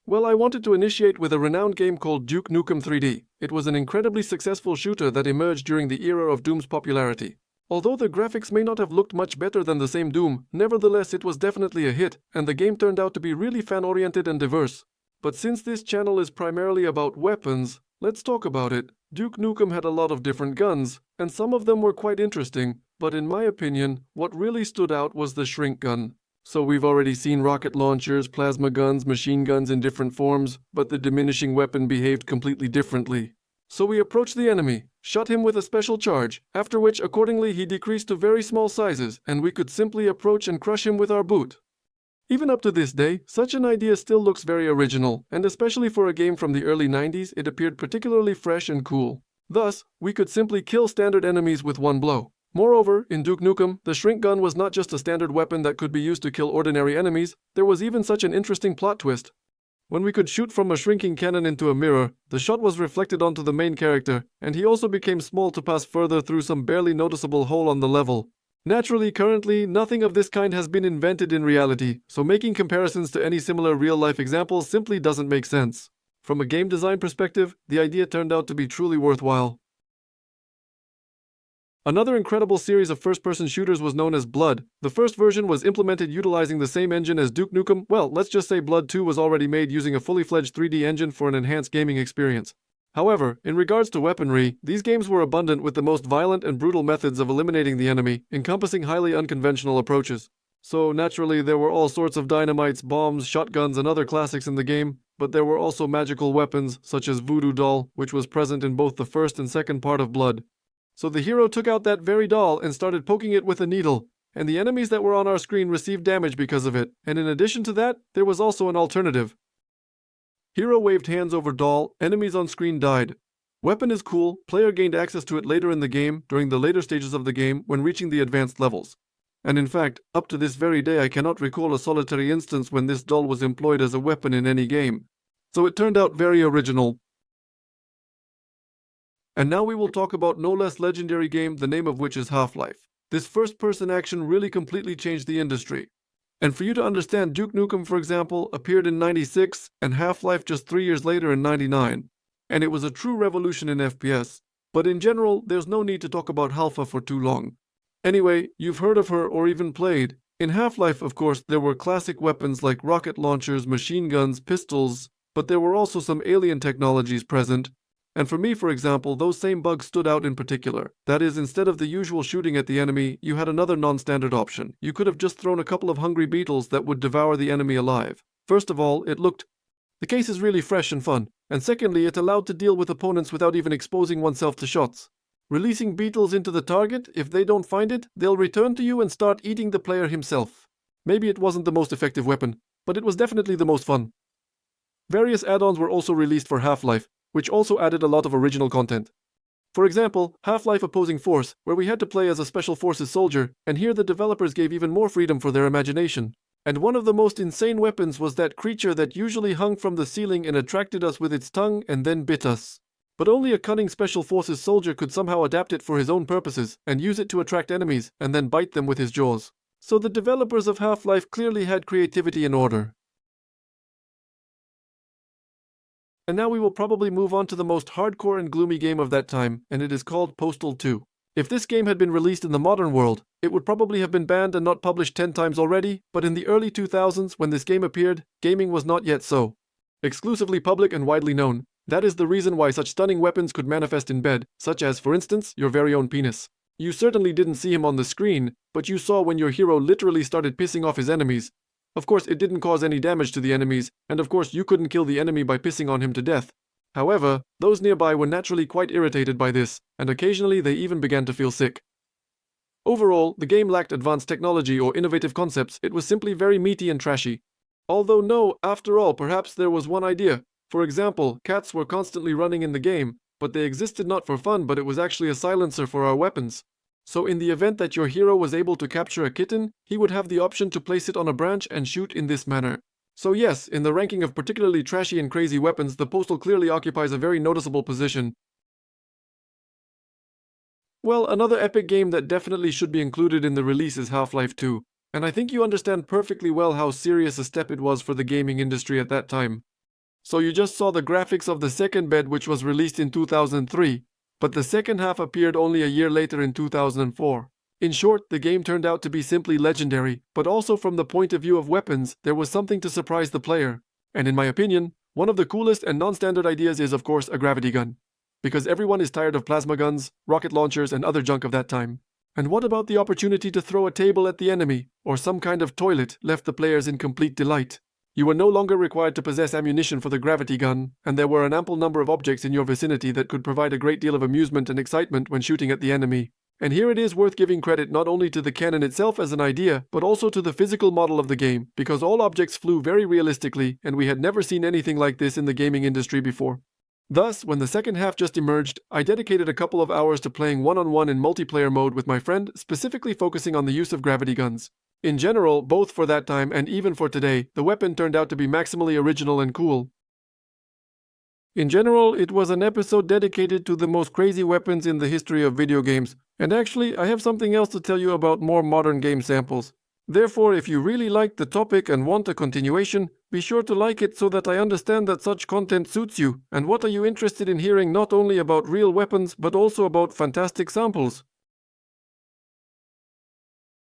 Well, I wanted to initiate with a renowned game called Duke Nukem 3D. It was an incredibly successful shooter that emerged during the era of Doom's popularity. Although the graphics may not have looked much better than the same Doom, nevertheless it was definitely a hit, and the game turned out to be really fan-oriented and diverse. But since this channel is primarily about weapons, let's talk about it. Duke Nukem had a lot of different guns, and some of them were quite interesting, but in my opinion, what really stood out was the shrink gun. So we've already seen rocket launchers, plasma guns, machine guns in different forms, but the diminishing weapon behaved completely differently. So we approached the enemy, shot him with a special charge, after which accordingly he decreased to very small sizes, and we could simply approach and crush him with our boot. Even up to this day, such an idea still looks very original, and especially for a game from the early 90s, it appeared particularly fresh and cool. Thus, we could simply kill standard enemies with one blow. Moreover, in Duke Nukem, the shrink gun was not just a standard weapon that could be used to kill ordinary enemies, there was even such an interesting plot twist. When we could shoot from a shrinking cannon into a mirror, the shot was reflected onto the main character, and he also became small to pass further through some barely noticeable hole on the level. Naturally, currently, nothing of this kind has been invented in reality, so making comparisons to any similar real-life examples simply doesn't make sense. From a game design perspective, the idea turned out to be truly worthwhile. Another incredible series of first-person shooters was known as Blood. The first version was implemented utilizing the same engine as Duke Nukem. Well, let's just say Blood 2 was already made using a fully fledged 3D engine for an enhanced gaming experience. However, in regards to weaponry, these games were abundant with the most violent and brutal methods of eliminating the enemy, encompassing highly unconventional approaches. So naturally, there were all sorts of dynamites, bombs, shotguns, and other classics in the game, but there were also magical weapons, such as Voodoo Doll, which was present in both the first and second part of Blood. So the hero took out that very doll and started poking it with a needle, and the enemies that were on our screen received damage because of it, and in addition to that, there was also an alternative. Hero waved hands over doll, enemies on screen died. Weapon is cool, player gained access to it later in the game, during the later stages of the game, when reaching the advanced levels. And in fact, up to this very day I cannot recall a solitary instance when this doll was employed as a weapon in any game. So it turned out very original. And now we will talk about no less legendary game, the name of which is Half-Life. This first-person action really completely changed the industry. And for you to understand, Duke Nukem, for example, appeared in '96 and Half-Life just 3 years later in '99. And it was a true revolution in FPS. But in general, there's no need to talk about Halfa for too long. Anyway, you've heard of her or even played. In Half-Life, of course, there were classic weapons like rocket launchers, machine guns, pistols, but there were also some alien technologies present. And for me, for example, those same bugs stood out in particular. That is, instead of the usual shooting at the enemy, you had another non-standard option. You could have just thrown a couple of hungry beetles that would devour the enemy alive. First of all, the case is really fresh and fun. And secondly, it allowed to deal with opponents without even exposing oneself to shots. Releasing beetles into the target, if they don't find it, they'll return to you and start eating the player himself. Maybe it wasn't the most effective weapon, but it was definitely the most fun. Various add-ons were also released for Half-Life, which also added a lot of original content. For example, Half-Life Opposing Force, where we had to play as a Special Forces soldier, and here the developers gave even more freedom for their imagination. And one of the most insane weapons was that creature that usually hung from the ceiling and attracted us with its tongue and then bit us. But only a cunning Special Forces soldier could somehow adapt it for his own purposes, and use it to attract enemies, and then bite them with his jaws. So the developers of Half-Life clearly had creativity and order. And now we will probably move on to the most hardcore and gloomy game of that time, and it is called Postal 2. If this game had been released in the modern world, it would probably have been banned and not published 10 times already, but in the early 2000s, when this game appeared, gaming was not yet so exclusively public and widely known. That is the reason why such stunning weapons could manifest in bed, such as, for instance, your very own penis. You certainly didn't see him on the screen, but you saw when your hero literally started pissing off his enemies. Of course, it didn't cause any damage to the enemies, and of course you couldn't kill the enemy by pissing on him to death. However, those nearby were naturally quite irritated by this, and occasionally they even began to feel sick. Overall, the game lacked advanced technology or innovative concepts, it was simply very meaty and trashy. Although no, after all, perhaps there was one idea. For example, cats were constantly running in the game, but they existed not for fun, but it was actually a silencer for our weapons. So in the event that your hero was able to capture a kitten, he would have the option to place it on a branch and shoot in this manner. So yes, in the ranking of particularly trashy and crazy weapons, the Postal clearly occupies a very noticeable position. Well, another epic game that definitely should be included in the release is Half-Life 2, and I think you understand perfectly well how serious a step it was for the gaming industry at that time. So you just saw the graphics of the second bed, which was released in 2003, but the second half appeared only a year later in 2004. In short, the game turned out to be simply legendary, but also from the point of view of weapons, there was something to surprise the player. And in my opinion, one of the coolest and non-standard ideas is, of course, a gravity gun. Because everyone is tired of plasma guns, rocket launchers, and other junk of that time. And what about the opportunity to throw a table at the enemy, or some kind of toilet, left the players in complete delight? You were no longer required to possess ammunition for the gravity gun, and there were an ample number of objects in your vicinity that could provide a great deal of amusement and excitement when shooting at the enemy. And here it is worth giving credit not only to the cannon itself as an idea, but also to the physical model of the game, because all objects flew very realistically, and we had never seen anything like this in the gaming industry before. Thus, when the second half just emerged, I dedicated a couple of hours to playing one-on-one in multiplayer mode with my friend, specifically focusing on the use of gravity guns. In general, both for that time and even for today, the weapon turned out to be maximally original and cool. In general, it was an episode dedicated to the most crazy weapons in the history of video games, and actually, I have something else to tell you about more modern game samples. Therefore, if you really liked the topic and want a continuation, be sure to like it so that I understand that such content suits you. And what are you interested in hearing, not only about real weapons, but also about fantastic samples?